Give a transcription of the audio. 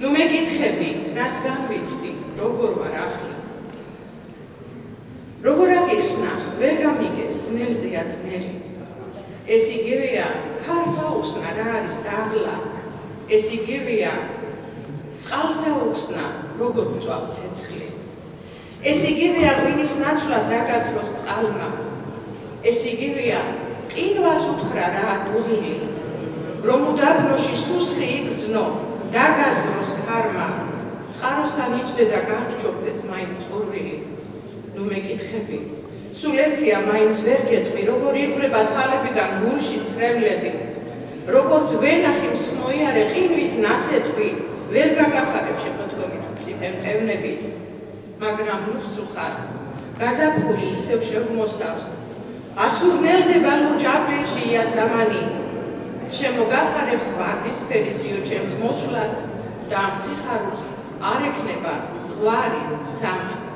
ნუ მეკითხები, რას განვიცდი, როგორ ვარ ახლა. როგორ აგიხსნა, ვერ გამიგებ, ძნელზეა ძნელი. ეს იგივეა, ქარს აუხსნა, რა არის დაღლა. ეს იგივეა, წყალს აუხსნა, როგორ მწვავს ცეცხლი. ეს იგივეა, ღვინის ნაცვლად დაგათროს წყალმა. ეს იგივეა, ყინვას უთხრა რა დუღილი. რომ უდაბნოში სუსხი იგრძნო, დაგაზროს ქარმა. წყაროსთან იჯდე და გარჩევდეს მაინც წურვილი. ნუ მეკითხები, სულ ერთია მაინც ვერ გეტყვი, როგორ იღვრება თვალებიდან გულში ცრემლები. როგორც ვენახი მსხმოიარე ყინვით ნასეტყვი, ვერ გაგახარებ შეფოთქობით მწიფემტევნებით. მაგრამ ნუ სწუხარ, გაზაფხული ისევ შევმოსავს. ასურნელდება ლურჯ აპრილში იასამანი. შემოგახარებს ვარდისფერი სიო ჩემს მოსვლას და ამ სიხარულს არ ექნება ზღვარი სამანი.